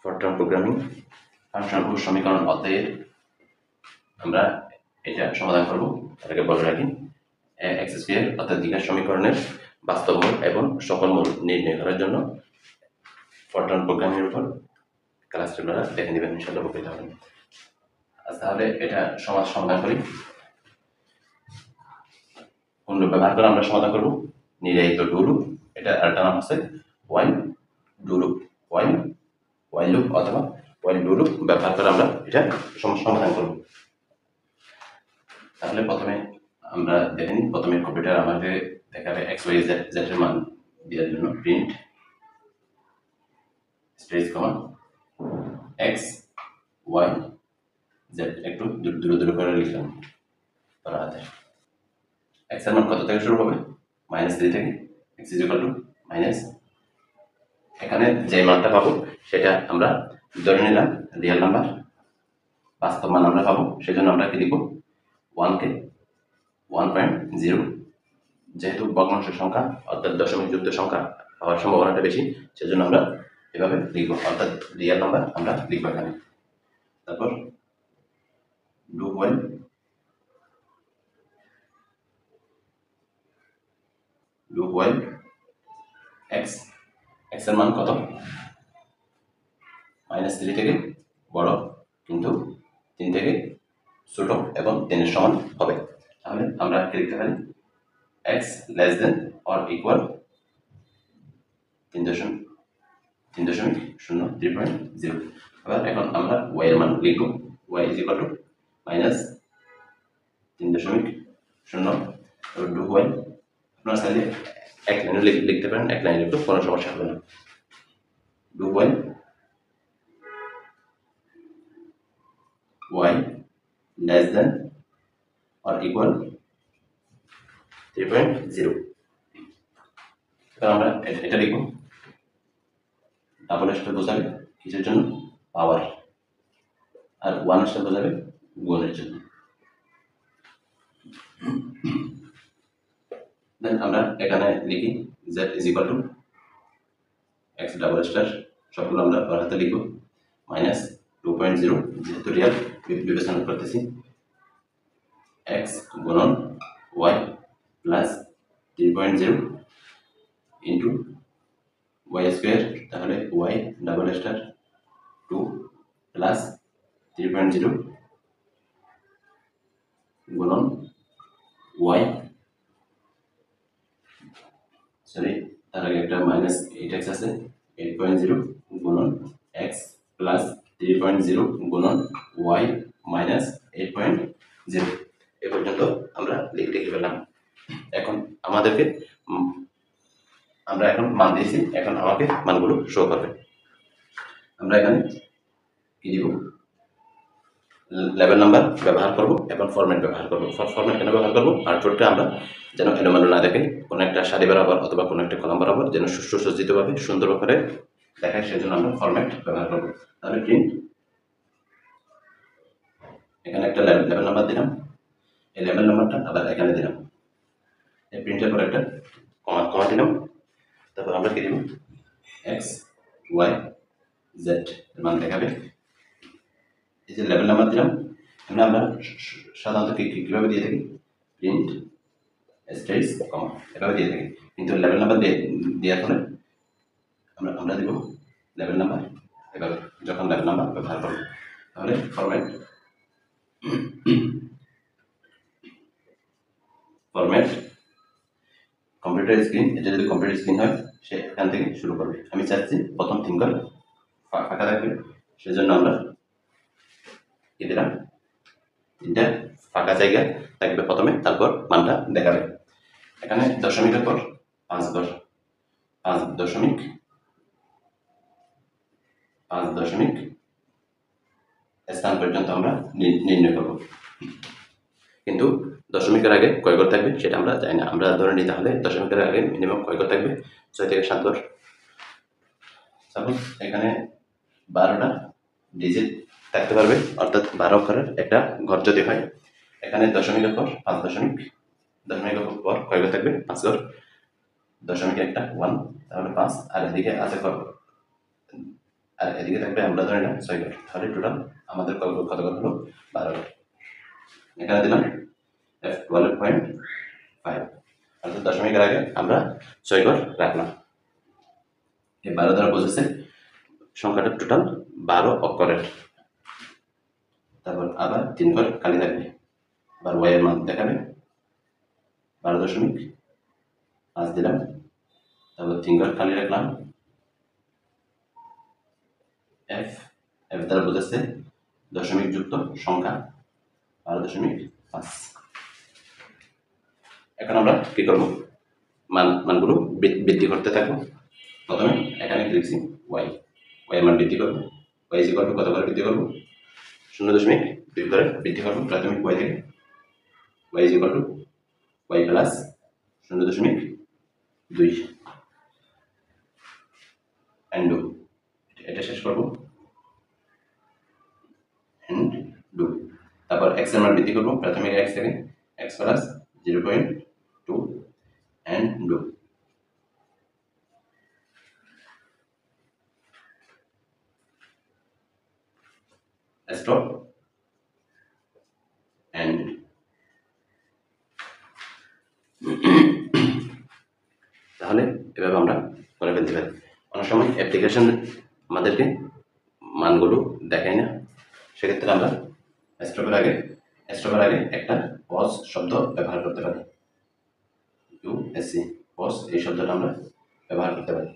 Fortran programming function ও সমীকরণ অধ্যায়ের আমরা এটা সমাধান করব। তার আগে বলে রাখি, এক্স স্কয়ার অর্থাৎ দ্বিঘাত সমীকরণের বাস্তব মূল এবং সকল মূল নির্ণয় করার জন্য ফরট্রান প্রোগ্রামিংয়ের উপর ক্লাসগুলো দেখে নেবেন, ইনশাআল্লাহ উপকৃত হবেন। তাহলে এটা সমাধান করি। কোন লুপ ব্যবহার করে আমরা সমাধান করব? নির্ধারিত ডু লুপ, এটা আরেকটা নাম আছে ওয়াইল ডু লুপ, ওয়াইল লুপ অথবা ওয়াইল ডু লুপ ব্যবহার করে আমরা এটা সমাধান করব। তাহলে প্রথমে আমরা দেখে নিই। প্রথমে কম্পিউটার আমাদের দেখাবে এক্স ওয়াই জেড এর মান দেওয়ার জন্য print space comma x Y Z, একটু দূরে করে লিখলাম পড়া হাতে। এক্স এর মান কত থেকে শুরু হবে? -3 থেকে। X is equal two minus, এখানে যে মানটা পাবো সেটা আমরা ধরে নিলাম রিয়েল নাম্বার, বাস্তব মান আমরা পাবো, সেজন্য আমরা কি লিখব? 1 কে 1.0, যেহেতু ভগ্নাংশ সংখ্যা অর্থাৎ দশমিক যুক্ত সংখ্যা হওয়ার সম্ভাবনাটা বেশি, সেজন্য আমরা এভাবে লিখব, অর্থাৎ রিয়েল নাম্বার আমরা লিখব এখানে। তারপর ডু হোয়াইল এক্স, এক্স এর মান কত? -3 থেকে বড় কিন্তু 3 থেকে ছোট এবং 3 এর সমান হবে। তাহলে আমরা কি লিখতে পারি? X less than or equal 3.0। আবার এখন আমরা ওয়াই এর মান লিখব। Y is equal to -3.0। Do while আপনারা চাইলে এক লাইনে লিখতে পারেন, এক লাইনে লিখলেও কোনো সমস্যা হবে না। Do while y less than or equal 3.0। আমরা এটা লিখব। ডাবল স্টার বোঝাবে কিসের জন্য? পাওয়ার। আর 1 স্টার বোঝাবে গুণের জন্য। দেন আমরা এখানে লিখি z is equal to x double star, সবগুলো আমরা বড় হাতে লিখব, -2.0, যেহেতু রিয়াল বিবেচনা করতেছি, x গুণন y plus 3.0 into y square, তাহলে y ডাবল স্টার 2 প্লাস 3.0 গুণন y, সরি তার আগে একটা -8x আছে, 8.0 গুণন x প্লাস 3.0 গুণন y মাইনাস 8.0। এ পর্যন্ত আমরা লিখে ফেললাম। এখন আমাদেরকে আমরা এখন মান দিয়েছি, এখন আমাকে মানগুলো শো করবে। আমরা এখানে কি দিব? লেভেল নাম্বার ব্যবহার করব এবং ফরম্যাট ব্যবহার করব। ফরম্যাট কেন ব্যবহার করব? আউটপুটটা আমরা যেন এলোমেলো না দেখে, কোনো একটা সারি বরাবর অথবা কোনো একটা কলাম বরাবর যেন সুসজ্জিতভাবে সুন্দর করে দেখায়, সেজন্য আমরা ফরম্যাট ব্যবহার করব। তাহলে প্রিন্ট, এখানে একটা লেভেল নাম্বার দিলাম, এই লেভেল নাম্বারটা আবার এখানে দিলাম, এই প্রিন্টের পর একটা কমা দিলাম। তারপর আমরা কি দিব? এক্স ওয়াই জেড এর মান দেখাবে। এই যে লেভেল নাম্বার দিলাম, আমরা সাধারণত কিভাবে দিয়ে থাকি? প্রিন্ট স্পেস কমা এভাবে দিয়ে থাকি, কিন্তু লেভেল নাম্বার দেওয়ার পরে আমরা দিব লেভেল নাম্বার এভাবে, যখন লেভেল নাম্বার ব্যবহার করব। তাহলে ফরম্যাট কম্পিউটার স্ক্রিন, এটা যদি কম্পিউটার স্ক্রিন হয় সে এখান থেকে শুরু করবে। আমি চাচ্ছি প্রথম 3 ঘর ফাঁকা থাকবে, সেজন্য আমরা কি দিলাম? 3টা ফাঁকা জায়গা থাকবে প্রথমে, তারপর মানটা দেখাবে। এখানে দশমিকের পর 5 ঘর, 5 দশমিক স্থান পর্যন্ত আমরা নির্ণয় করব। কিন্তু দশমিকের আগে কয় ঘর থাকবে সেটা আমরা জানি না। আমরা ধরে নিই তাহলে দশমিকের আগে মিনিমাম কয় ঘর থাকবে? 6 থেকে 7 ঘর। সাপোজ এখানে 12টা ডিজিট থাকতে পারবে, অর্থাৎ 12 ঘরের একটা ঘর যদি হয়, এখানে দশমিকের পর 5 দশমিকের পর কয় ঘর থাকবে? 5 ঘর। দশমিকের একটা 1, তাহলে 5, আর এদিকে আছে আর এদিকে থাকবে আমরা ধরে নিলাম 6 ঘর, তাহলে টোটাল আমাদের কত কত হলো 12 ঘর। এখানে দিলাম f12.5, অর্থাৎ দশমিকের আগে আমরা 6 ঘর রাখলাম। এই 12 দ্বারা বোঝাচ্ছে সংখ্যাটা টোটাল 12 অক্ষরের। তারপর আবার 3 ঘর খালি থাকবে, আবার y এর মান দেখাবে 12.5 দিলাম, তারপর 3 ঘর খালি রাখলাম। f দ্বারা বোঝাচ্ছে দশমিক যুক্ত সংখ্যা 12.5। এখন আমরা কি করব, মানগুলো বৃদ্ধি করতে থাকবো। প্রথমে এখানে লিখছি y এর মান বৃদ্ধি করবো, y ইজ ইকুয়াল টু কত করে বৃদ্ধি করবো, 0.2 করে বৃদ্ধি করবো প্রাথমিক y থেকে। y is equal to y plus 0.2 and এটা শেষ করবো এন্ড ডু। তারপর x এর মান বৃদ্ধি করবো প্রাথমিক x থেকে, x plus 0.2 and do. Stop and তাহলে এভাবে আমরা করে ফেলতে পারি। অনেক সময় অ্যাপ্লিকেশন আমাদেরকে মানগুলো দেখায় না, সেক্ষেত্রে আমরা স্টপের আগে একটা পজ শব্দ ব্যবহার করতে পারি, ইউএসসি পজ এই শব্দটা আমরা ব্যবহার করতে পারি।